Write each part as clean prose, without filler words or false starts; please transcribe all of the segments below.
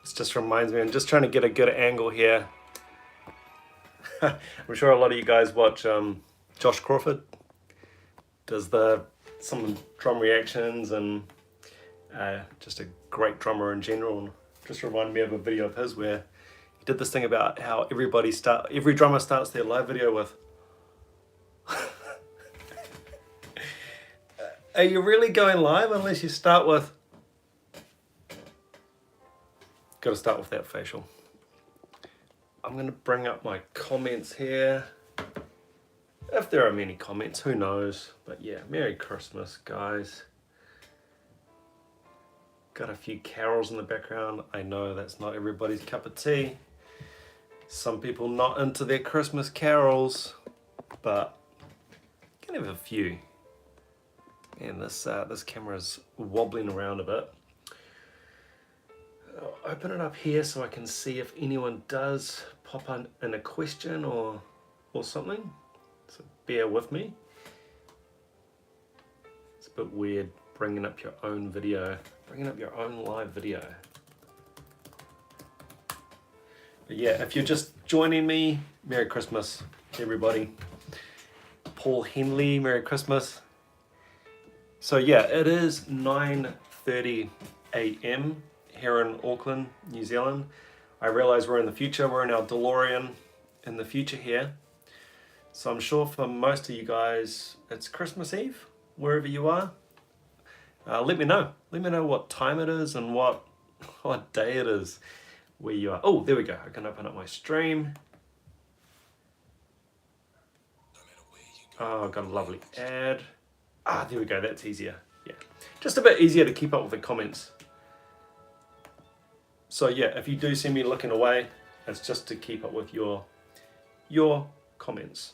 It just reminds me, I'm just trying to get a good angle here. I'm sure a lot of you guys watch Josh Crawford. Does some drum reactions and just a great drummer in general. And just reminded me of a video of his where he did this thing about how every drummer starts their live video with are you really going live unless you start with... Gotta start with that facial. I'm gonna bring up my comments here. If there are many comments, who knows? But yeah, Merry Christmas, guys. Got a few carols in the background. I know that's not everybody's cup of tea. Some people not into their Christmas carols, but you can have a few. And this camera's wobbling around a bit. I'll open it up here so I can see if anyone does pop in a question or something. So bear with me. It's a bit weird bringing up your own video, bringing up your own live video. But yeah, if you're just joining me, Merry Christmas, everybody. Paul Henley, Merry Christmas. So yeah, it is 9:30 a.m. here in Auckland, New Zealand. I realize we're in the future, we're in our DeLorean in the future here. So I'm sure for most of you guys, it's Christmas Eve, wherever you are. Let me know what time it is and what day it is where you are. Oh, there we go, I can open up my stream. Oh, I've got a lovely ad. Ah, there we go, that's easier. Yeah, just a bit easier to keep up with the comments. So yeah, if you do see me looking away, it's just to keep up with your comments.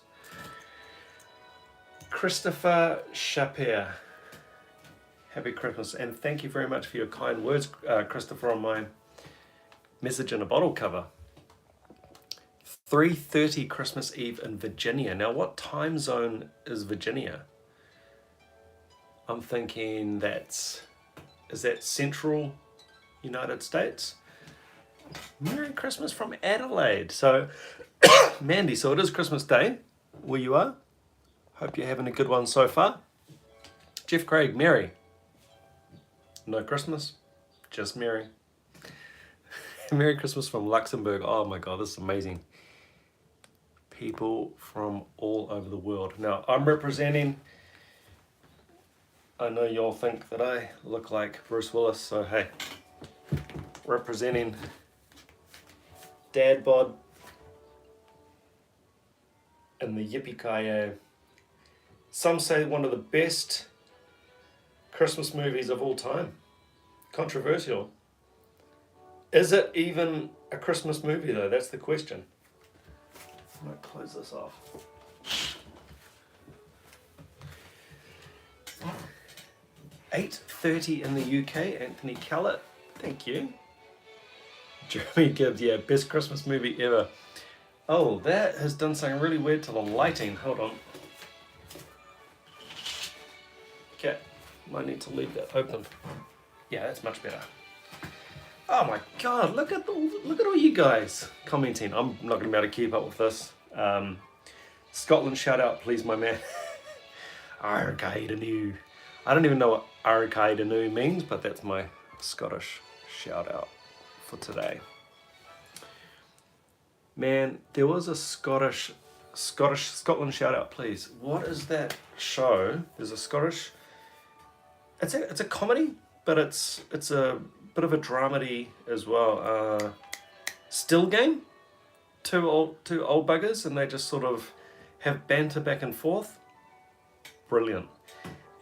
Christopher Chaper, happy Christmas, and thank you very much for your kind words, Christopher, on my message in a bottle cover. 3:30 Christmas Eve in Virginia. Now, what time zone is Virginia? I'm thinking is that Central United States? Merry Christmas from Adelaide. So, Mandy, so it is Christmas Day where you are. Hope you're having a good one so far. Jeff Craig, Merry. No Christmas, just Merry. Merry Christmas from Luxembourg. Oh my God, this is amazing. People from all over the world. Now, I'm representing... I know y'all think that I look like Bruce Willis, so hey, representing Dad Bod and the Yippee-Ki-Yay. Some say one of the best Christmas movies of all time. Controversial. Is it even a Christmas movie though? That's the question. I might close this off. 8:30 in the UK, Anthony Callett, thank you. Jeremy Gibbs, yeah, best Christmas movie ever. Oh, that has done something really weird to the lighting, hold on. Okay, might need to leave that open. Yeah, that's much better. Oh my God, look at all you guys commenting. I'm not gonna be able to keep up with this. Scotland shout out, please, my man. Arcaidanu. I don't even know what Arcaidanu means, but that's my Scottish shout out for today. Man, there was a Scotland shout out, please. What is that show? There's a Scottish. It's a comedy, but it's a bit of a dramedy as well. Still Game. Two old buggers, and they just sort of have banter back and forth. Brilliant.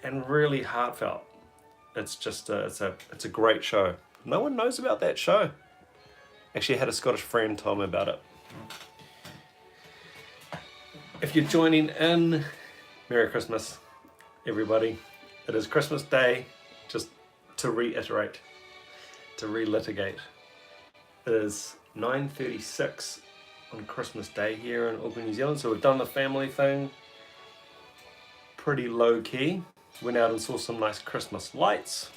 And really heartfelt. It's just it's a great show. No one knows about that show. Actually, I had a Scottish friend tell me about it. If you're joining in, Merry Christmas, everybody. It is Christmas Day. Just to reiterate, to relitigate. It is 9:36 on Christmas Day here in Auckland, New Zealand. So we've done the family thing. Pretty low key. Went out and saw some nice Christmas lights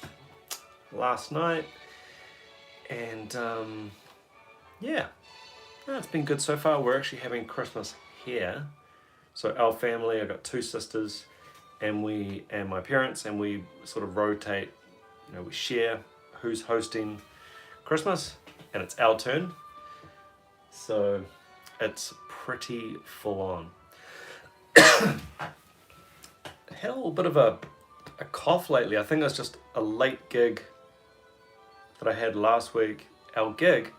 last night. And yeah, no, it's been good so far. We're actually having Christmas here. So our family, I've got 2 sisters and my parents, and we sort of rotate, you know, we share who's hosting Christmas, and it's our turn. So it's pretty full on. I had a little bit of a cough lately. I think it's just a late gig that I had last week. Our gig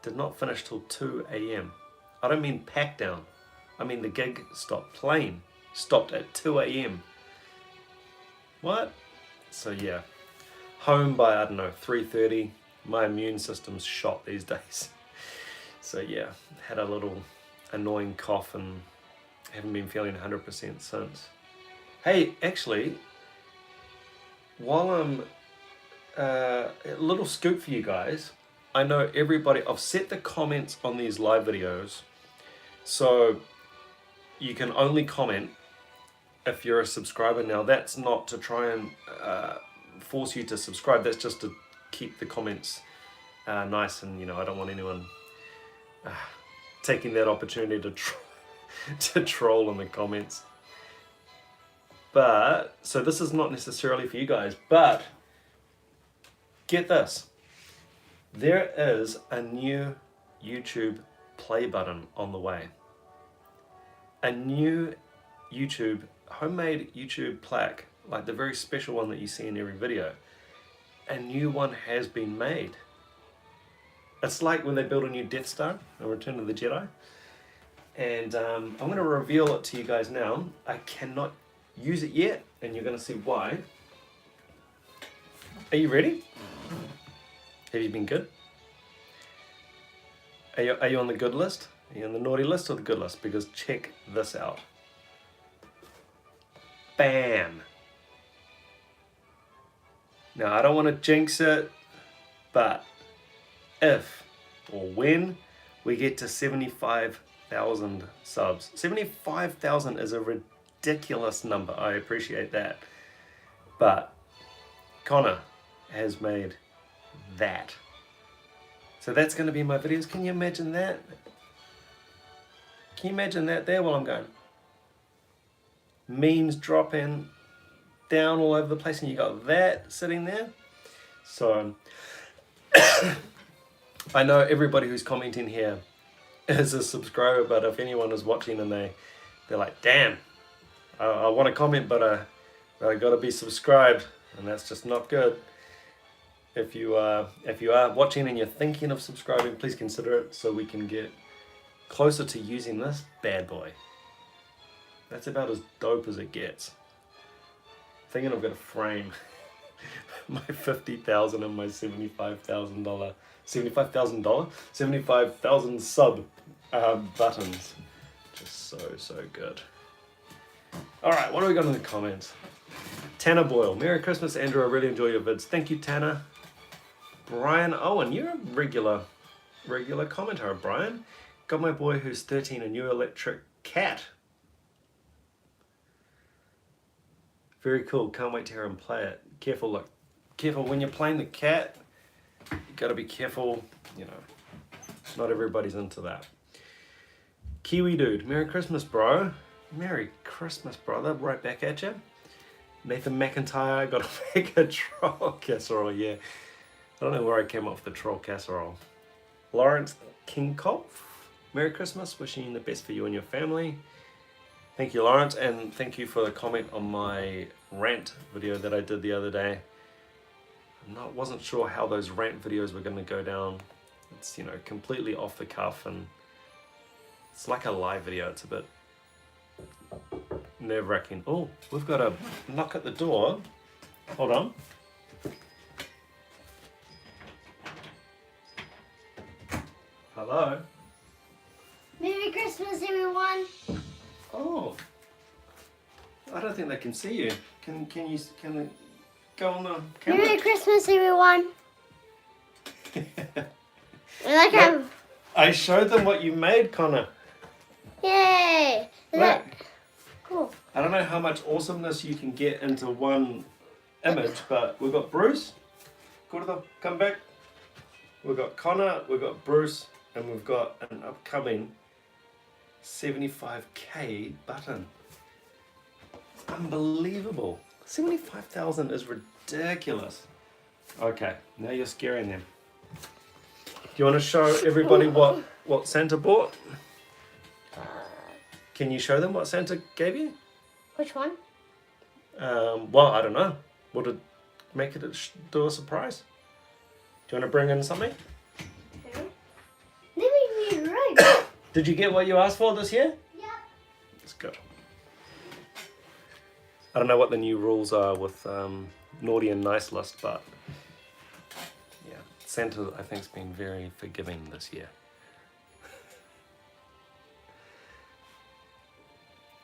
did not finish till 2 a.m. I don't mean packed down. I mean the gig stopped playing. Stopped at 2 a.m. What? So yeah, home by, I don't know, 3:30. My immune system's shot these days. So yeah, had a little annoying cough and haven't been feeling 100% since. Hey, actually, while I'm a little scoop for you guys, I know everybody, I've set the comments on these live videos, so you can only comment if you're a subscriber. Now that's not to try and force you to subscribe, that's just to keep the comments nice, and you know, I don't want anyone taking that opportunity to troll in the comments. But, so this is not necessarily for you guys, but get this. There is a new YouTube play button on the way. A new YouTube, homemade YouTube plaque, like the very special one that you see in every video. A new one has been made. It's like when they build a new Death Star in Return of the Jedi. And I'm going to reveal it to you guys now. I cannot use it yet, and you're going to see why. Are you ready? Have you been good? Are you on the good list? Are you on the naughty list or the good list? Because check this out. Bam! Now I don't want to jinx it, but if or when we get to 75,000 subs. 75,000 is a ridiculous number. I appreciate that. But Connor has made that. So that's going to be my videos. Can you imagine that? Can you imagine that there while I'm going? Memes dropping down all over the place, and you got that sitting there. So I know everybody who's commenting here is a subscriber, but if anyone is watching and they're like, damn, I want to comment, but I got to be subscribed, and that's just not good. If you are watching and you're thinking of subscribing, please consider it so we can get closer to using this bad boy. That's about as dope as it gets. Thinking I've got to frame my $50,000 and my $75,000 75,000 sub buttons. Just so good. Alright, what do we got in the comments? Tanner Boyle, Merry Christmas, Andrew. I really enjoy your vids. Thank you, Tanner. Brian Owen, you're a regular commenter, Brian. Got my boy who's 13 a new electric cat. Very cool. Can't wait to hear him play it. Careful, look. Careful when you're playing the cat. You gotta be careful. You know, not everybody's into that. Kiwi Dude, Merry Christmas, bro. Merry Christmas, brother. Right back at you. Nathan McIntyre, got to make a troll casserole. Yeah, I don't know where I came up with the troll casserole. Lawrence Kingkopf, Merry Christmas. Wishing you the best for you and your family. Thank you, Lawrence, and thank you for the comment on my rant video that I did the other day. Wasn't sure how those rant videos were going to go down. It's, you know, completely off the cuff, and it's like a live video. It's a bit nerve-wracking. Oh, we've got a knock at the door. Hold on. Hello. Merry Christmas, everyone. Oh, I don't think they can see you. Can they go on the camera? Merry Christmas, everyone. I showed them what you made, Connor. Yay! Look. Cool. I don't know how much awesomeness you can get into one image, but we've got Bruce. Come back. We've got Connor, we've got Bruce, and we've got an upcoming 75k button. Unbelievable. 75,000 is ridiculous. Okay, now you're scaring them. Do you want to show everybody what Santa bought? Can you show them what Santa gave you? Which one? Well, I don't know. Would it make it do a surprise? Do you want to bring in something? Let me be right. Did you get what you asked for this year? Yeah. That's good. I don't know what the new rules are with naughty and nice list, but yeah, Santa I think's been very forgiving this year.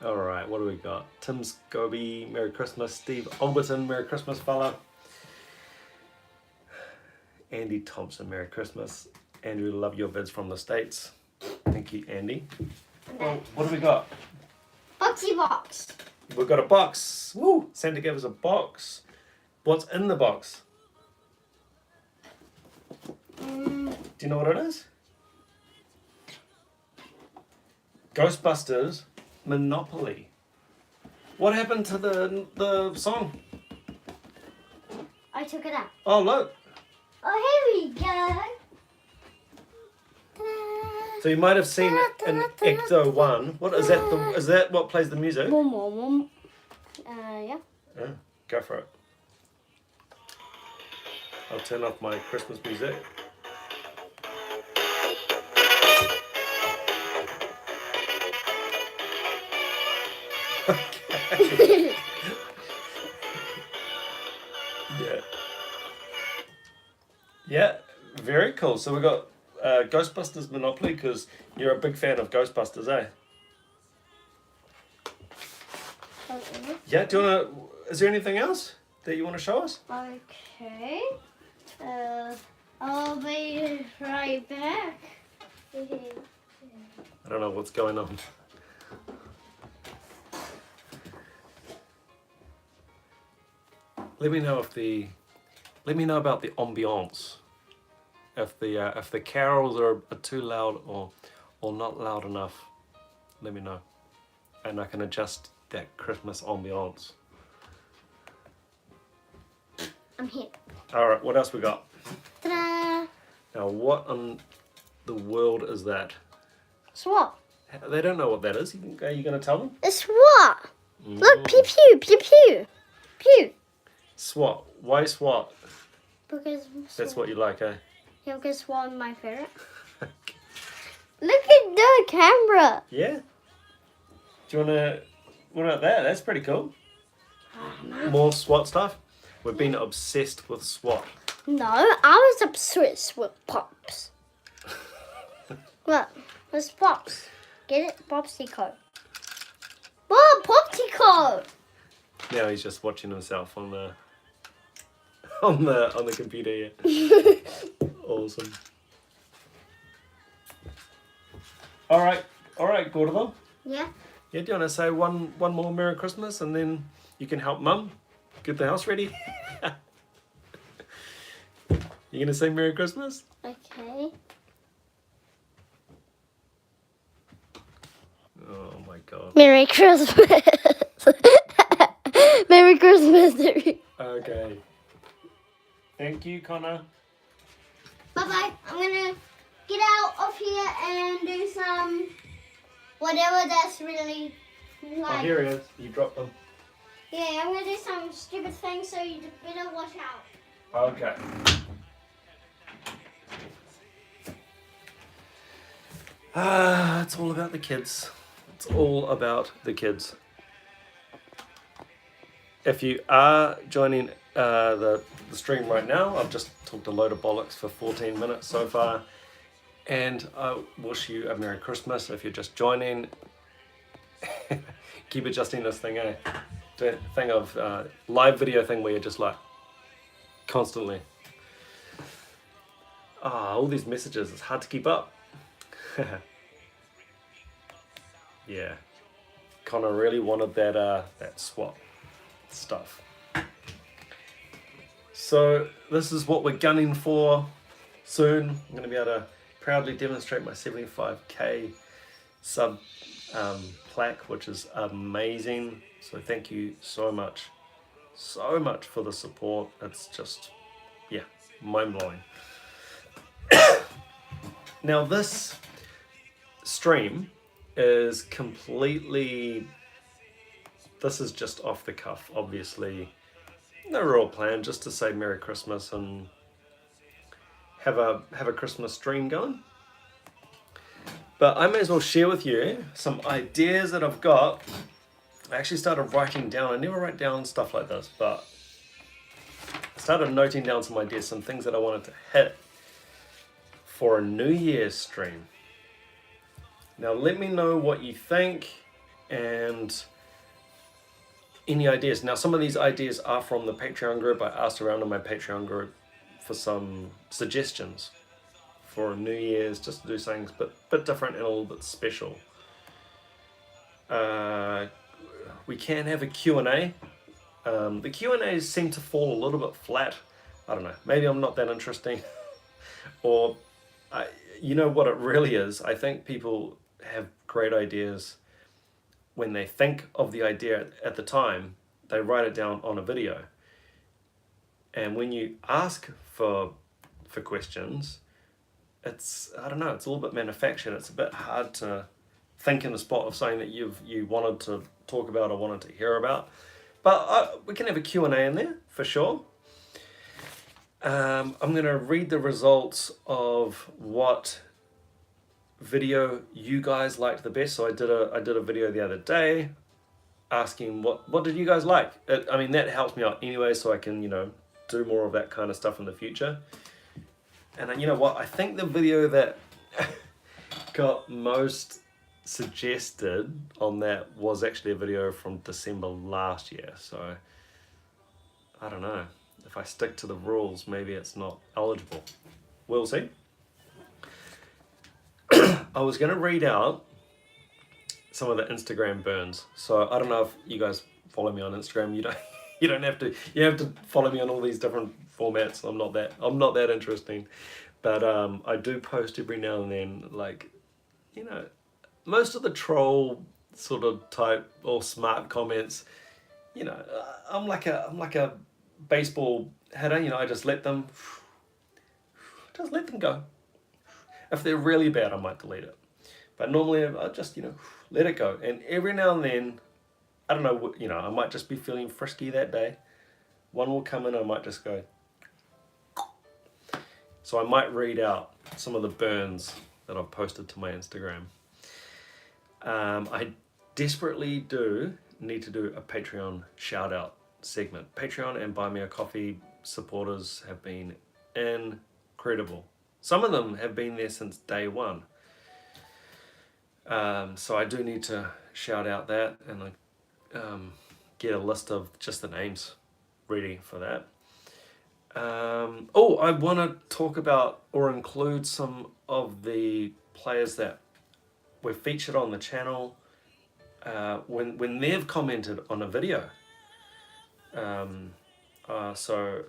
All right, what do we got? Tim Scobie, Merry Christmas. Steve Alberton, Merry Christmas, fella. Andy Thompson, Merry Christmas. Andrew, love your vids from the States. Thank you, Andy. Well, what do we got? Boxy box. We've got a box. Woo! Santa gave us a box. What's in the box? Do you know what it is? Ghostbusters Monopoly. What happened to the song? I took it out. Oh, look. Oh, here we go. So you might have seen in Ecto 1. What is that? Is that what plays the music? Yeah. Yeah, go for it. I'll turn off my Christmas music. Okay. Yeah. Yeah, very cool. So we got Ghostbusters Monopoly, because you're a big fan of Ghostbusters, eh? Yeah, do you want to... Is there anything else that you want to show us? Okay. I'll be right back. I don't know what's going on. Let me know about the ambiance. If the carols are too loud or not loud enough, let me know, and I can adjust that Christmas ambiance. I'm here. All right, what else we got? Ta-da! Now, what in the world is that? SWAT. They don't know what that is. Are you going to tell them? It's SWAT. Look, pew pew pew pew pew. SWAT. Why SWAT? Because That's what you like, eh? yeah, because SWAT is my favorite. Look at the camera. Yeah. Do you want to... What about that? That's pretty cool. More SWAT stuff? We've been obsessed with SWAT. No, I was obsessed with Pops. What? What's Pops? Get it? Popsicle. Whoa, Popsicle! Now he's just watching himself on the computer. Yeah. Awesome. All right, Gordon. Yeah. Yeah, do you want to say one more Merry Christmas, and then you can help Mum get the house ready? You gonna say Merry Christmas? Okay. Oh my God. Merry Christmas. Merry Christmas. Okay. Thank you, Connor. Bye-bye. I'm going to get out of here and do some whatever that's really like. Oh, here he is. You dropped them. Yeah, I'm going to do some stupid things, so you better watch out. Okay. It's all about the kids. It's all about the kids. If you are joining the stream right now, I've just talked a load of bollocks for 14 minutes so far, and I wish you a Merry Christmas. If you're just joining, keep adjusting this thing, eh? The thing of live video thing where you're just like constantly. All these messages, it's hard to keep up. Yeah, Connor really wanted that SWAT stuff. So this is what we're gunning for. soon I'm going to be able to proudly demonstrate my 75k sub plaque, which is amazing. So thank you so much for the support. It's just, yeah, mind-blowing. Now this stream is completely, this is just off the cuff, obviously. No real plan, just to say Merry Christmas and have a Christmas stream going. But I may as well share with you some ideas that I've got. I actually started writing down, I never write down stuff like this, but I started noting down some ideas, some things that I wanted to hit for a New Year's stream. Now let me know what you think and any ideas. Now some of these ideas are from the Patreon group. I asked around in my Patreon group for some suggestions for New Year's, just to do things a bit different and a little bit special. We can have a Q&A. The Q&As seem to fall a little bit flat. I don't know, maybe I'm not that interesting. Or, you know what it really is? I think people have great ideas. When they think of the idea at the time, they write it down on a video. And when you ask for questions, it's, I don't know, it's a little bit manufactured. It's a bit hard to think in the spot of something that you wanted to talk about or wanted to hear about. But we can have a Q&A in there for sure. I'm going to read the results of what video you guys liked the best. So I did a video the other day asking what did you guys like. I mean, that helps me out anyway, so I can, you know, do more of that kind of stuff in the future. And you know what, I think the video that got most suggested on that was actually a video from December last year. So I don't know, if I stick to the rules, maybe it's not eligible. We'll see. I was going to read out some of the Instagram burns. So I don't know if you guys follow me on Instagram. You don't have to. You have to follow me on all these different formats. I'm not that interesting. But I do post every now and then, like, you know, most of the troll sort of type or smart comments. You know, I'm like a baseball hitter. You know, I just let them go. If they're really bad, I might delete it. But normally I just, you know, let it go. And every now and then, I don't know, you know, I might just be feeling frisky that day. One will come in, I might just go. So I might read out some of the burns that I've posted to my Instagram. I desperately do need to do a Patreon shout out segment. Patreon and Buy Me a Coffee supporters have been incredible. Some of them have been there since day one. So I do need to shout out that and get a list of just the names ready for that. Oh, I want to talk about or include some of the players that were featured on the channel when they've commented on a video. So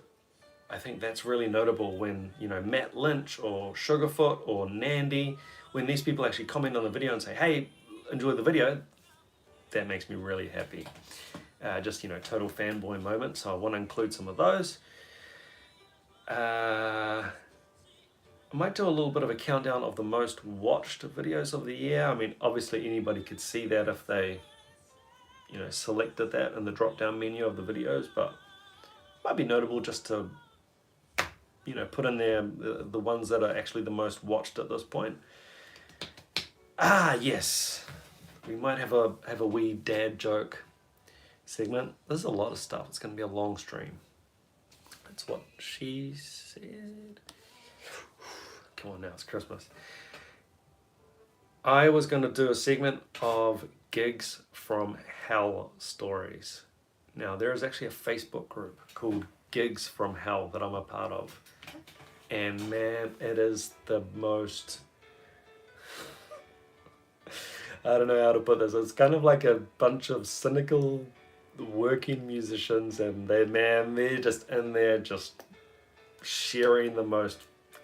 I think that's really notable when, you know, Matt Lynch or Sugarfoot or Nandy, when these people actually comment on the video and say, hey, enjoy the video, that makes me really happy. Just, you know, total fanboy moment. So I want to include some of those. I might do a little bit of a countdown of the most watched videos of the year. I mean, obviously anybody could see that if they, you know, selected that in the drop down menu of the videos, but it might be notable just to, you know, put in there the ones that are actually the most watched at this point. Ah, yes. We might have a wee dad joke segment. There's a lot of stuff. It's going to be a long stream. That's what she said. Come on now, it's Christmas. I was going to do a segment of gigs from hell stories. Now, there is actually a Facebook group called Gigs from Hell that I'm a part of. And man, it is the most... I don't know how to put this. It's kind of like a bunch of cynical working musicians, and they're just in there just sharing the most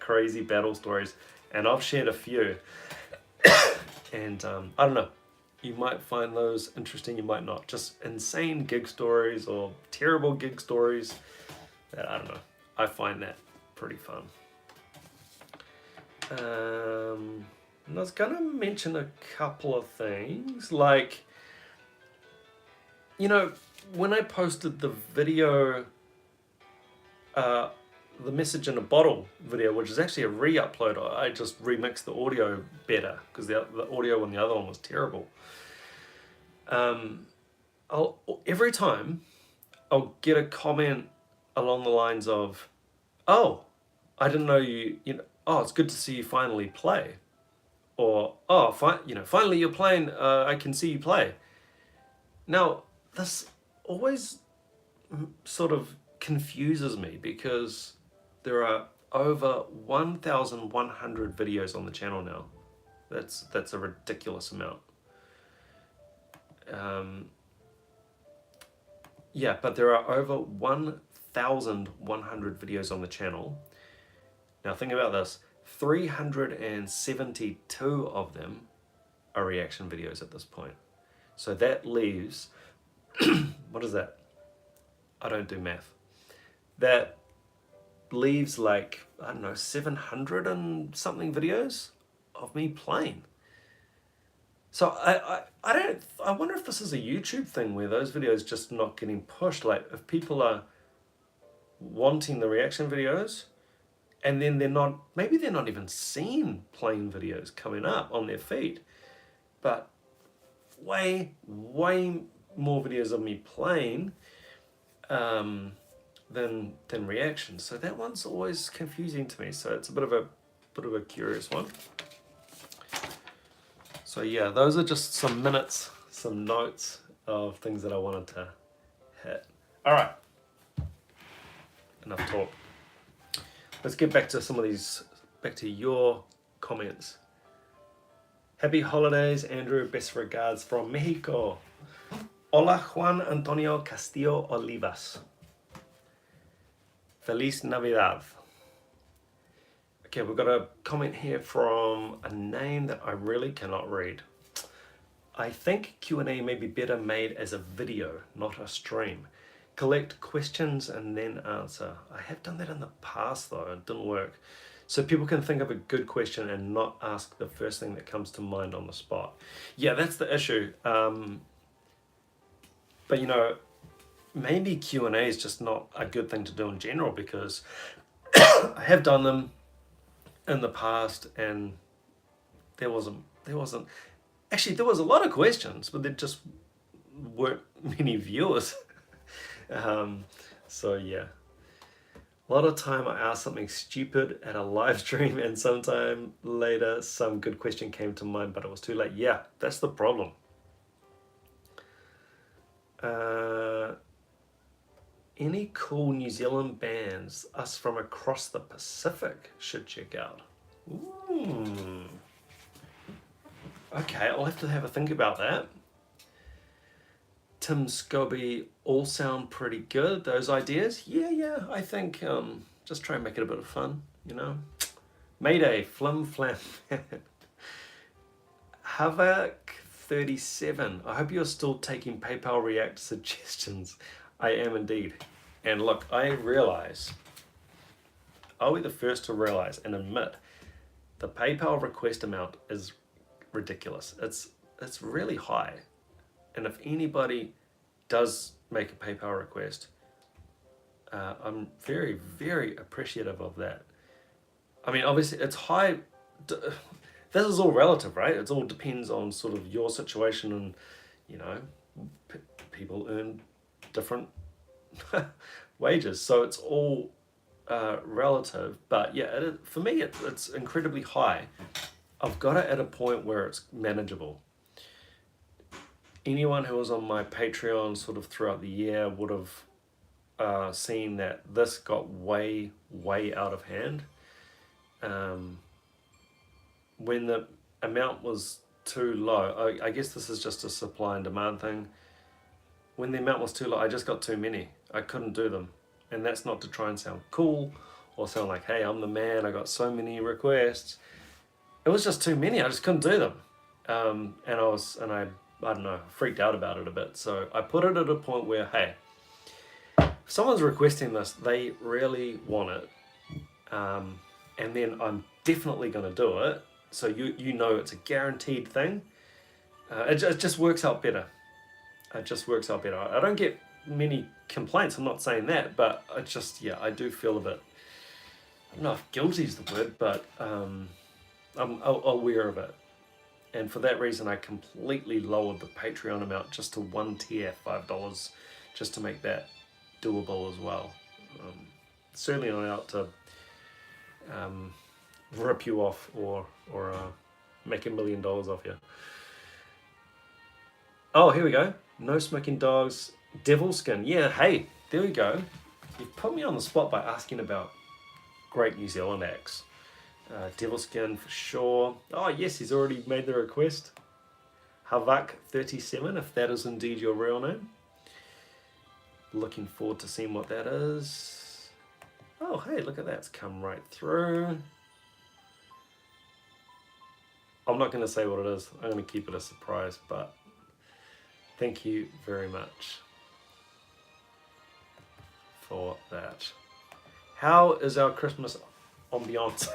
crazy battle stories, and I've shared a few. And I don't know, you might find those interesting, you might not. Just insane gig stories or terrible gig stories. That, I don't know, I find that pretty fun. And I was gonna mention a couple of things, like, you know, when I posted the video, the message in a bottle video, which is actually a re-upload, I just remixed the audio better because the audio on the other one was terrible. Every time I'll get a comment along the lines of, "Oh, I didn't know you know, oh, it's good to see you finally play," or, "Oh, finally you're playing. I can see you play." Now, this always sort of confuses me because there are over 1,100 videos on the channel now. That's a ridiculous amount. Yeah, but there are over 1,100 videos on the channel. Now think about this, 372 of them are reaction videos at this point. So that leaves, what is that? I don't do math. That leaves like, I don't know, 700 and something videos of me playing. So I wonder if this is a YouTube thing where those videos just not getting pushed. Like if people are wanting the reaction videos and then maybe they're not even seeing playing videos coming up on their feed, but way more videos of me playing than reactions. So that one's always confusing to me. So it's a bit of a curious one. So yeah, those are just some minutes, some notes of things that I wanted to hit. All right, enough talk. Let's get back to some of these, back to your comments. Happy holidays, Andrew. Best regards from Mexico. Hola, Juan Antonio Castillo Olivas. Feliz Navidad. Okay, we've got a comment here from a name that I really cannot read. I think Q&A may be better made as a video, not a stream. Collect questions and then answer. I have done that in the past though, it didn't work. So people can think of a good question and not ask the first thing that comes to mind on the spot. Yeah, that's the issue. But you know, maybe Q&A is just not a good thing to do in general because I have done them in the past and there was a lot of questions, but there just weren't many viewers. So yeah, a lot of time I asked something stupid at a live stream and sometime later some good question came to mind, but it was too late. Yeah, that's the problem. Any cool New Zealand bands us from across the Pacific should check out? Ooh. Okay, I'll have to have a think about that. Tim Scobie all sound pretty good, those ideas. Yeah, I think just try and make it a bit of fun, you know. Mayday, flim flam. Havoc 37. I hope you're still taking PayPal React suggestions. I am indeed. And look, I'll be the first to realize and admit the PayPal request amount is ridiculous. It's really high. And if anybody does make a PayPal request, I'm very, very appreciative of that. I mean, obviously it's high. This is all relative, right? It all depends on sort of your situation and, you know, people earn different wages. So it's all relative. But yeah, for me, it's incredibly high. I've got it at a point where it's manageable. Anyone who was on my Patreon sort of throughout the year would have seen that this got way out of hand. When the amount was too low, I guess this is just a supply and demand thing. When the amount was too low, I just got too many. I couldn't do them. And that's not to try and sound cool or sound like, hey, I'm the man, I got so many requests. It was just too many, I just couldn't do them. And I don't know, freaked out about it a bit. So I put it at a point where, hey, if someone's requesting this, they really want it. And then I'm definitely going to do it. So you know it's a guaranteed thing. It just works out better. It just works out better. I don't get many complaints, I'm not saying that, but I do feel a bit, I don't know if guilty is the word, but I'm aware of it. And for that reason, I completely lowered the Patreon amount just to one tier, $5, just to make that doable as well. Certainly not out to rip you off or make $1 million off you. Oh, here we go. No smoking dogs. Devil skin. Yeah, hey, there we go. You've put me on the spot by asking about great New Zealand acts. Devil skin for sure. Oh yes, he's already made the request. Havak37, if that is indeed your real name. Looking forward to seeing what that is. Oh hey, look at that, it's come right through. I'm not going to say what it is, I'm going to keep it a surprise, but thank you very much for that. How is our Christmas ambiance?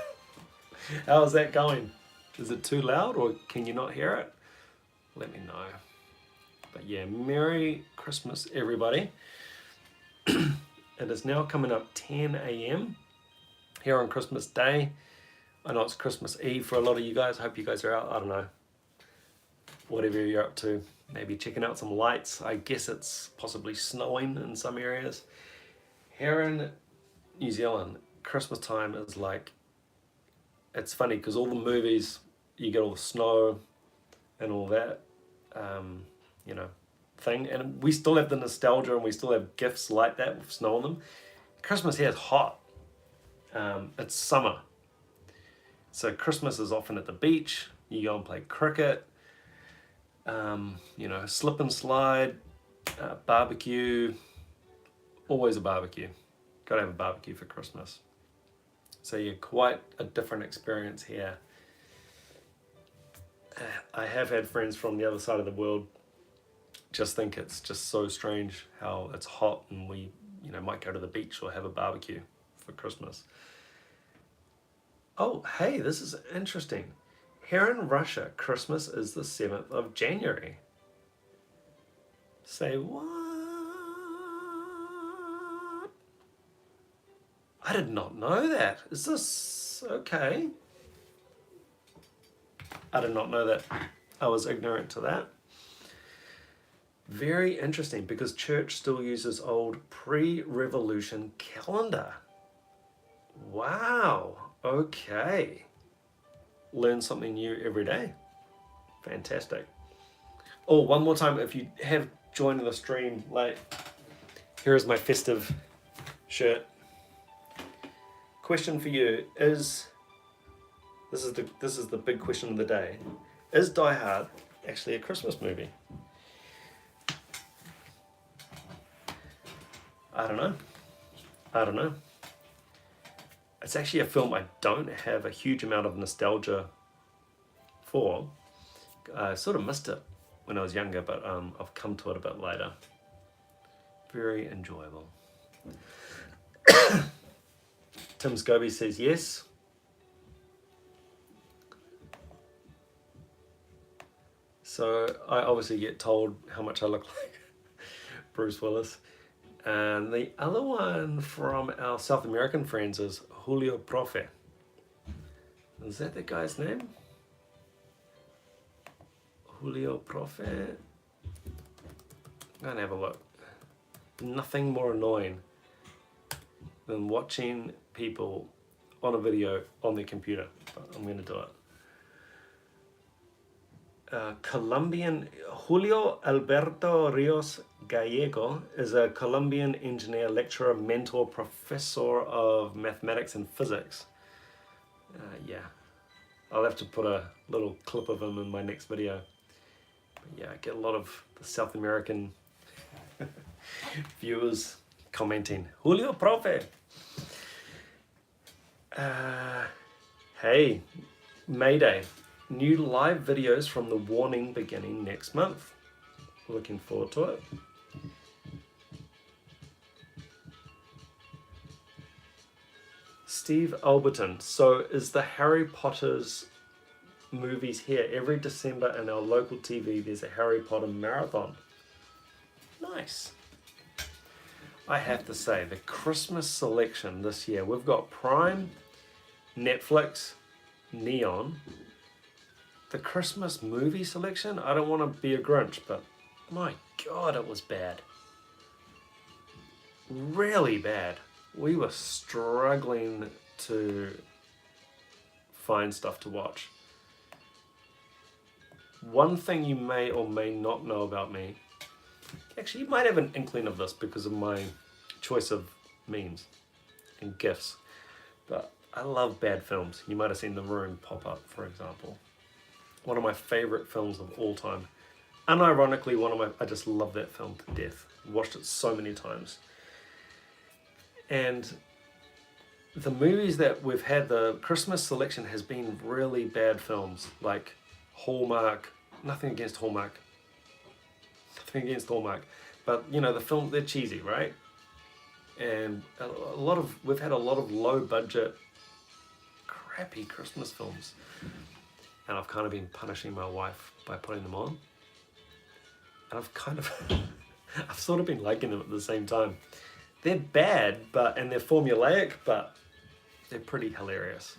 How is that going? Is it too loud or can you not hear it? Let me know. But yeah, Merry Christmas everybody. It is now coming up 10 a.m. here on Christmas Day. I know it's Christmas Eve for a lot of you guys. Hope you guys are out, I don't know, whatever you're up to. Maybe checking out some lights. I guess it's possibly snowing in some areas. Here in New Zealand, Christmas time is like, it's funny because all the movies, you get all the snow and all that, thing. And we still have the nostalgia and we still have gifts like that with snow on them. Christmas here is hot. It's summer. So Christmas is often at the beach. You go and play cricket. Slip and slide, barbecue. Always a barbecue. Gotta have a barbecue for Christmas. So yeah, quite a different experience here. I have had friends from the other side of the world just think it's just so strange how it's hot and we, might go to the beach or have a barbecue for Christmas. Oh, hey, this is interesting. Here in Russia, Christmas is the 7th of January. Say what? I did not know that. Is this okay? I did not know that. I was ignorant to that. Very interesting because church still uses old pre-revolution calendar. Wow. Okay. Learn something new every day. Fantastic. Oh, one more time, if you have joined the stream late, here is my festive shirt. Question for you is, this is the big question of the day. Is Die Hard actually a Christmas movie? I don't know. It's actually a film I don't have a huge amount of nostalgia for. I sort of missed it when I was younger, but I've come to it a bit later. Very enjoyable. Tim Scobie says yes. So I obviously get told how much I look like Bruce Willis. And the other one from our South American friends is Julio Profe. Is that the guy's name? Julio Profe? I'm gonna have a look. Nothing more annoying than watching people on a video on their computer, but I'm gonna do it. Colombian Julio Alberto Rios Gallego is a Colombian engineer, lecturer, mentor, professor of mathematics and physics. Yeah, I'll have to put a little clip of him in my next video. But yeah, I get a lot of the South American viewers commenting, Julio Profe. Hey, Mayday. New live videos from The Warning beginning next month. Looking forward to it. Steve Alberton. So is the Harry Potter's movies here every December in our local TV? There's a Harry Potter marathon. Nice. I have to say, the Christmas selection this year, we've got Prime, Netflix, Neon. The Christmas movie selection, I don't want to be a Grinch, but my God, it was bad. Really bad. We were struggling to find stuff to watch. One thing you may or may not know about me, actually you might have an inkling of this because of my choice of memes and GIFs, but I love bad films. You might have seen The Room pop up, for example. One of my favorite films of all time. Unironically, I just love that film to death. Watched it so many times. And the movies that we've had, the Christmas selection has been really bad films, like Hallmark. Nothing against Hallmark. Nothing against Hallmark. But, you know, the film, they're cheesy, right? And we've had a lot of low budget, crappy Christmas films. And I've kind of been punishing my wife by putting them on. And I've sort of been liking them at the same time. They're bad, and they're formulaic, but they're pretty hilarious.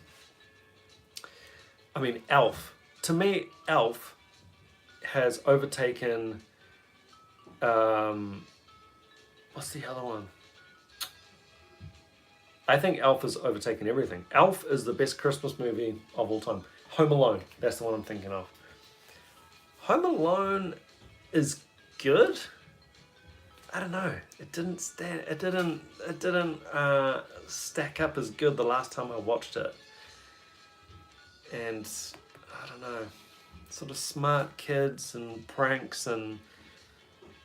I mean, Elf. To me, Elf has overtaken, what's the other one? I think Elf has overtaken everything. Elf is the best Christmas movie of all time. Home Alone, that's the one I'm thinking of. Home Alone is good. I don't know. It didn't stack up as good the last time I watched it. And I don't know, sort of smart kids and pranks, and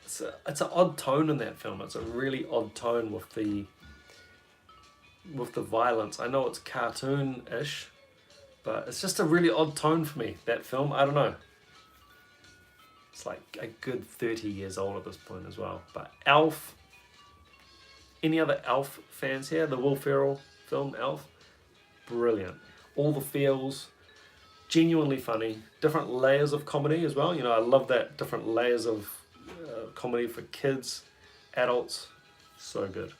it's an odd tone in that film. It's a really odd tone with the violence. I know it's cartoon-ish, but it's just a really odd tone for me, that film. I don't know. It's like a good 30 years old at this point as well. But Elf, any other Elf fans here? The Will Ferrell film, Elf? Brilliant. All the feels, genuinely funny. Different layers of comedy as well. You know, I love that, different layers of comedy for kids, adults. So good.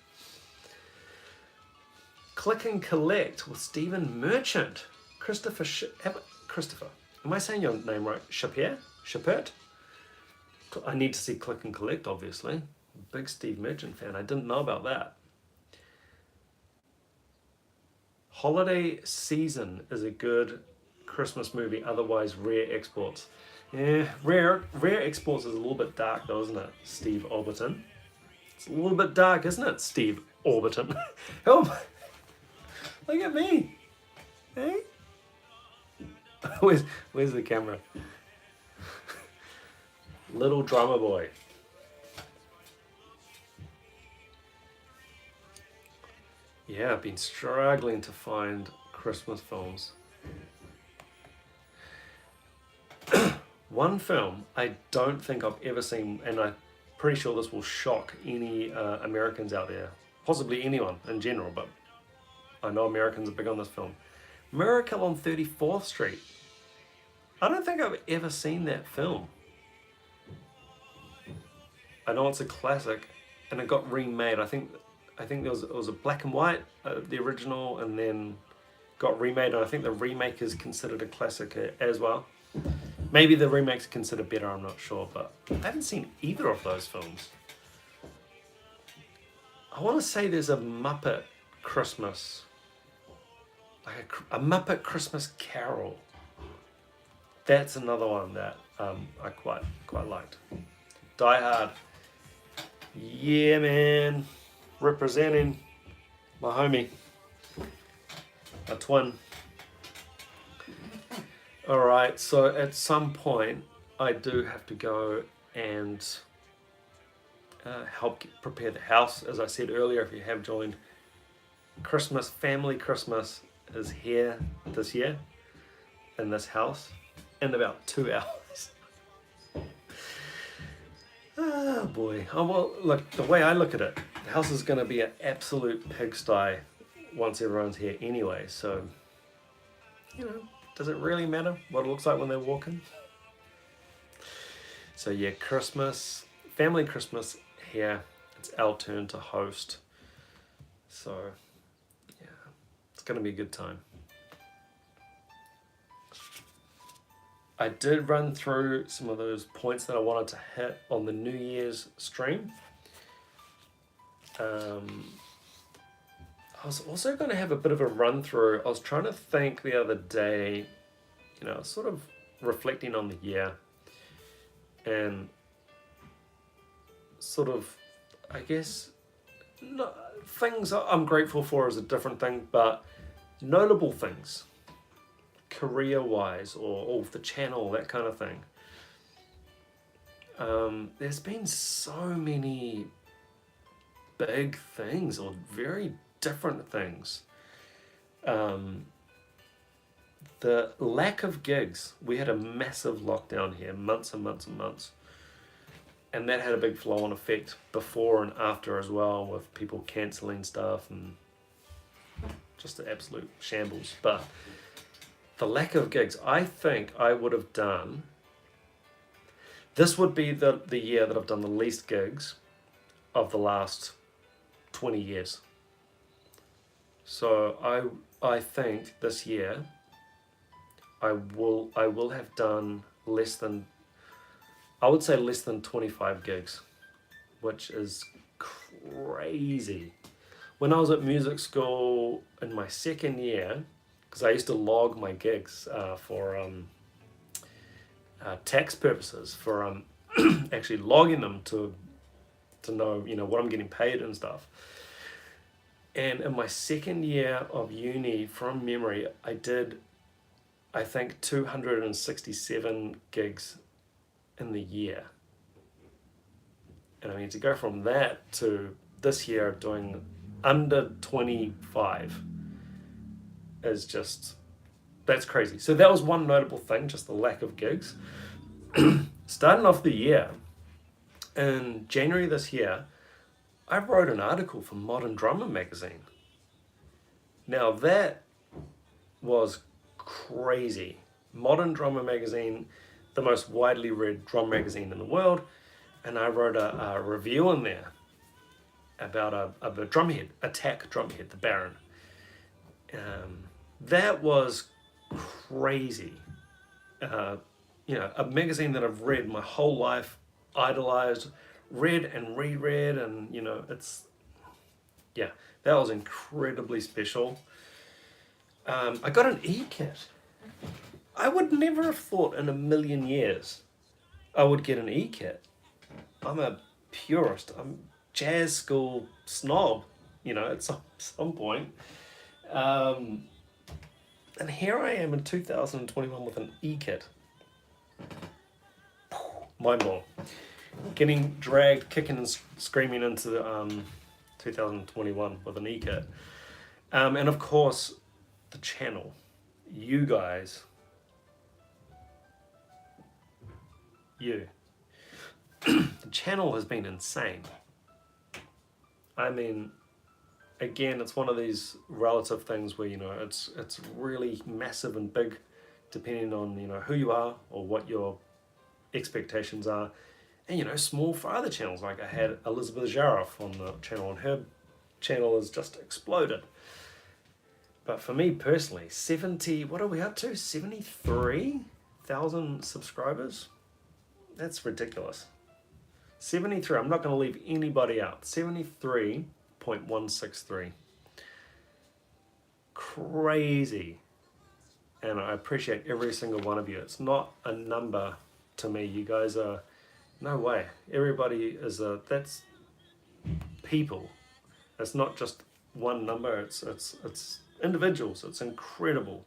Click and Collect with Stephen Merchant. Christopher. Am I saying your name right? Shapert? I need to see Click and Collect, obviously. Big Steve Merchant fan. I didn't know about that. Holiday Season is a good Christmas movie, otherwise Rare Exports. Yeah, Rare Exports is a little bit dark though, isn't it, Steve Orbiton? It's a little bit dark, isn't it, Steve Orbiton? Oh, look at me. Hey? Where's the camera? Little Drummer Boy. Yeah, I've been struggling to find Christmas films. One film I don't think I've ever seen, and I'm pretty sure this will shock any Americans out there, possibly anyone in general, but I know Americans are big on this film. Miracle on 34th Street. I don't think I've ever seen that film. I know it's a classic, and it got remade. I think it was a black and white, the original, and then got remade, and I think the remake is considered a classic as well. Maybe the remake's considered better, I'm not sure, but I haven't seen either of those films. I want to say there's a Muppet Christmas, like a Muppet Christmas Carol. That's another one that I quite liked. Die Hard. Yeah, man. Representing my homie. A twin. Alright, so at some point I do have to go and help prepare the house. As I said earlier, if you have joined, family Christmas is here this year in this house in about 2 hours. Oh boy. Oh well, look, the way I look at it, the house is going to be an absolute pigsty once everyone's here anyway, so, you know, does it really matter what it looks like when they walk in? So yeah, Christmas, family Christmas here. It's our turn to host. So yeah, it's going to be a good time. I did run through some of those points that I wanted to hit on the New Year's stream. I was also going to have a bit of a run through. I was trying to think the other day, you know, sort of reflecting on the year and sort of, I guess, things I'm grateful for is a different thing, but notable things, career-wise or the channel, that kind of thing. There's been so many big things or very different things. The lack of gigs. We had a massive lockdown here, months and months and months. And that had a big flow-on effect before and after as well, with people cancelling stuff and just the absolute shambles. But the lack of gigs, I think I would have done, this would be the year that I've done the least gigs of the last 20 years. So I think this year I will have done less than 25 gigs, which is crazy. When I was at music school in my second year, because I used to log my gigs for tax purposes, for actually logging them to know, you know, what I'm getting paid and stuff. And in my second year of uni, from memory, I did, I think, 267 gigs in the year. And I mean, to go from that to this year doing under 25 is just, that's crazy. So that was one notable thing, just the lack of gigs. Starting off the year, in January this year, I wrote an article for Modern Drummer magazine. Now that was crazy. Modern Drummer magazine, the most widely read drum magazine in the world, and I wrote a review in there about a drumhead, Attack drumhead, the Baron. That was crazy. You know, a magazine that I've read my whole life, idolized, read and reread, and you know, it's, yeah, that was incredibly special. I got an e-kit. I would never have thought in a million years I would get an e-kit. I'm a purist. I'm jazz school snob, you know, at some point. And here I am in 2021 with an e-kit. Mind blown. Getting dragged, kicking and screaming into 2021 with an e-kit. And of course, the channel. You guys. You. The channel has been insane. I mean, again, it's one of these relative things where, you know, it's really massive and big depending on, you know, who you are or what your expectations are. And, you know, small for other channels. Like I had Elizabeth Jaroff on the channel, and her channel has just exploded. But for me personally, what are we up to? 73,000 subscribers? That's ridiculous. 73, I'm not going to leave anybody out. 73.163. Crazy. And I appreciate every single one of you. It's not a number to me. You guys are, no way. Everybody is that's people. It's not just one number. It's individuals. It's incredible.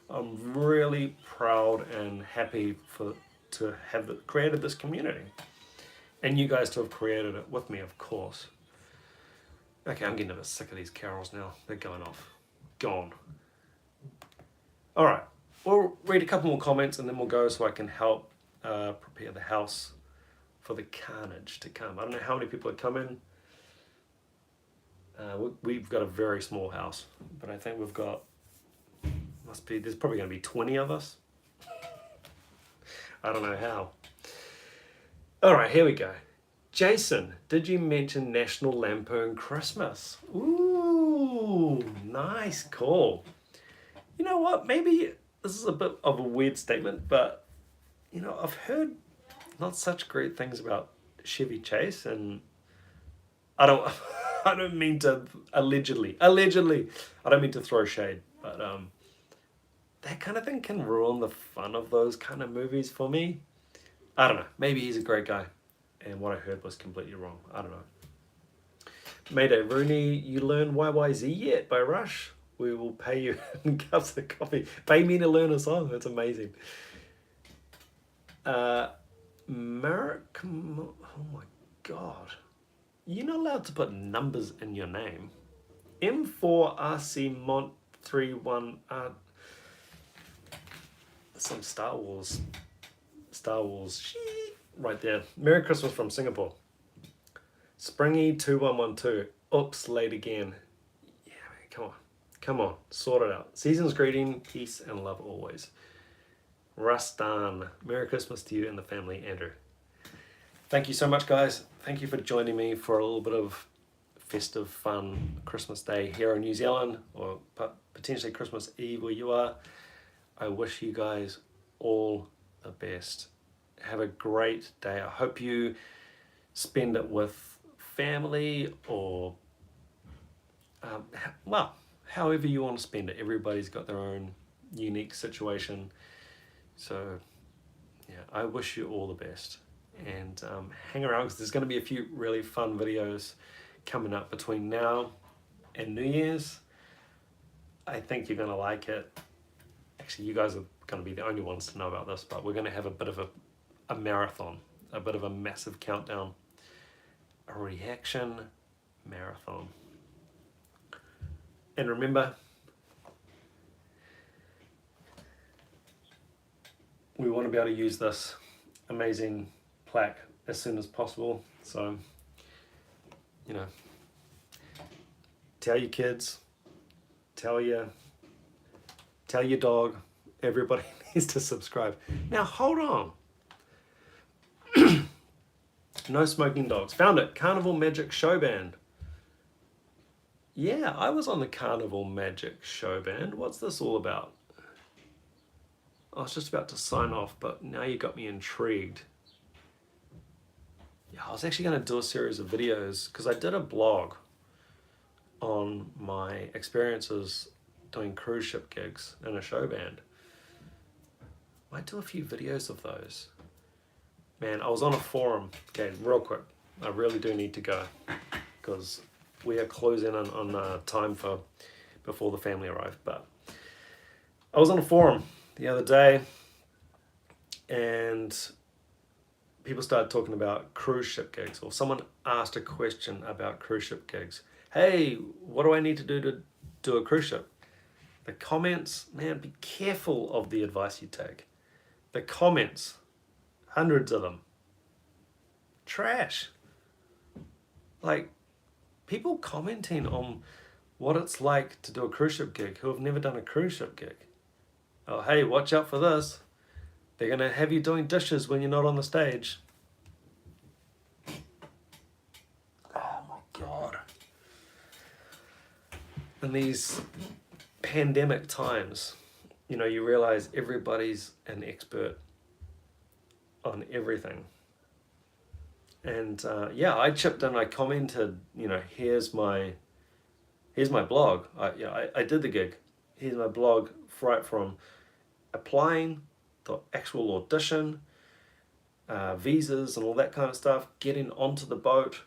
I'm really proud and happy to have created this community. And you guys to have created it with me, of course. Okay, I'm getting a bit sick of these carols now. They're going off. Gone. All right, we'll read a couple more comments and then we'll go so I can help prepare the house for the carnage to come. I don't know how many people are coming. We've got a very small house, but I think we've got, there's probably going to be 20 of us. I don't know how. All right, here we go. Jason, did you mention National Lampoon Christmas? Ooh, nice call. You know what? Maybe this is a bit of a weird statement, but you know, I've heard not such great things about Chevy Chase, and I don't I don't mean to allegedly, I don't mean to throw shade, but that kind of thing can ruin the fun of those kind of movies for me. I don't know. Maybe he's a great guy, and what I heard was completely wrong. I don't know. Mayday Rooney, you learn YYZ yet by Rush? We will pay you in cups of coffee. Pay me to learn a song. That's amazing. Merrick, oh my God. You're not allowed to put numbers in your name. M4RC Mont 31 some Star Wars right there. Merry Christmas from Singapore. Springy 2112. Oops, late again. Yeah, man, come on, sort it out. Season's greeting, peace and love always. Rustan, Merry Christmas to you and the family, Andrew. Thank you so much, guys. Thank you for joining me for a little bit of festive fun Christmas Day here in New Zealand, or potentially Christmas Eve where you are. I wish you guys all the best. Have a great day. I hope you spend it with family or, well, however you want to spend it. Everybody's got their own unique situation. So, yeah, I wish you all the best. And hang around because there's going to be a few really fun videos coming up between now and New Year's. I think you're going to like it. Actually, you guys are going to be the only ones to know about this, but we're going to have a bit of a marathon, a bit of a massive countdown, a reaction marathon. And remember, we want to be able to use this amazing plaque as soon as possible. So, you know, tell your kids, tell your dog, everybody needs to subscribe. Now, hold on. No smoking dogs. Found it. Carnival Magic Show Band. Yeah, I was on the Carnival Magic Show Band. What's this all about? I was just about to sign off, but now you got me intrigued. Yeah, I was actually going to do a series of videos because I did a blog on my experiences doing cruise ship gigs in a show band. Might do a few videos of those. Man, I was on a forum. Okay, real quick. I really do need to go because we are closing on time for before the family arrive. But I was on a forum the other day and people started talking about cruise ship gigs, or someone asked a question about cruise ship gigs. Hey, what do I need to do to do a cruise ship? The comments, man, be careful of the advice you take. The comments, hundreds of them, trash. Like, people commenting on what it's like to do a cruise ship gig who have never done a cruise ship gig. Oh, hey, watch out for this. They're going to have you doing dishes when you're not on the stage. Oh my God. In these pandemic times, you know, you realize everybody's an expert on everything. And yeah, I chipped in, I commented, you know, here's my blog. I did the gig. Here's my blog, right from applying, the actual audition, visas and all that kind of stuff, getting onto the boat,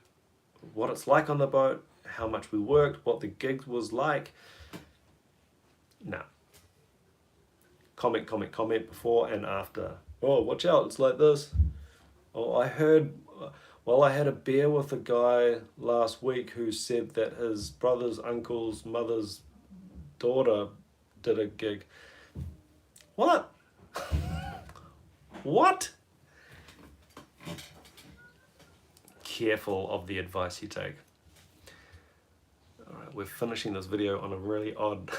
what it's like on the boat, how much we worked, what the gig was like. No. Comment before and after. Oh, watch out, it's like this. Oh, I heard, well, I had a beer with a guy last week who said that his brother's uncle's mother's daughter did a gig. What? What? Careful of the advice you take. Alright, we're finishing this video on a really odd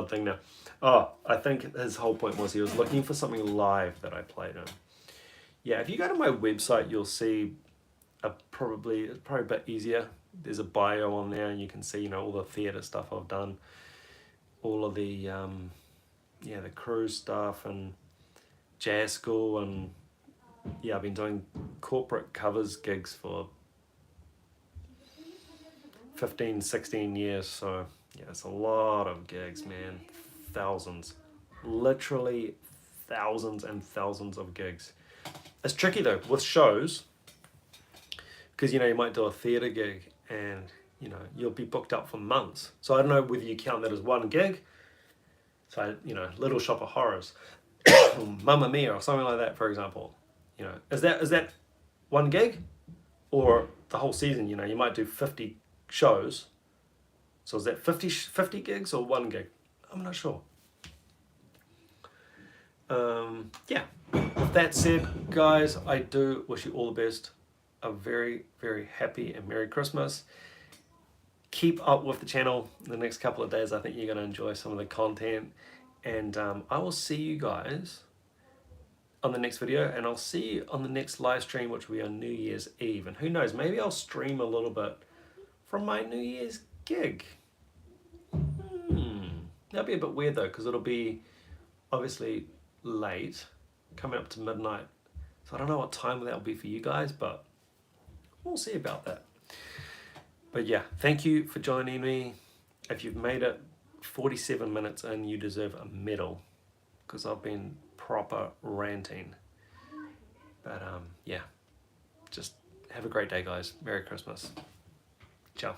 thing now. Oh, I think his whole point was he was looking for something live that I played him. Yeah, if you go to my website, you'll see it's probably a bit easier. There's a bio on there, and you can see, you know, all the theatre stuff I've done, all of the the cruise stuff and jazz school, and yeah, I've been doing corporate covers gigs for 15, 16 years, so yeah, it's a lot of gigs, man. Thousands, literally thousands and thousands of gigs. It's tricky though with shows, because you know, you might do a theatre gig and you know, you'll be booked up for months. So I don't know whether you count that as one gig. So, you know, Little Shop of Horrors, Mamma Mia or something like that, for example. You know, is that one gig or the whole season? You know, you might do 50 shows. So is that 50 gigs or one gig? I'm not sure. Yeah, with that said, guys, I do wish you all the best. A very, very happy and Merry Christmas. Keep up with the channel in the next couple of days. I think you're going to enjoy some of the content. And I will see you guys on the next video. And I'll see you on the next live stream, which will be on New Year's Eve. And who knows, maybe I'll stream a little bit from my New Year's gig. That'll be a bit weird though, because it'll be obviously late, coming up to midnight. So I don't know what time that'll be for you guys, but we'll see about that. But yeah, thank you for joining me. If you've made it 47 minutes in, you deserve a medal, because I've been proper ranting. But yeah, just have a great day, guys. Merry Christmas. Ciao.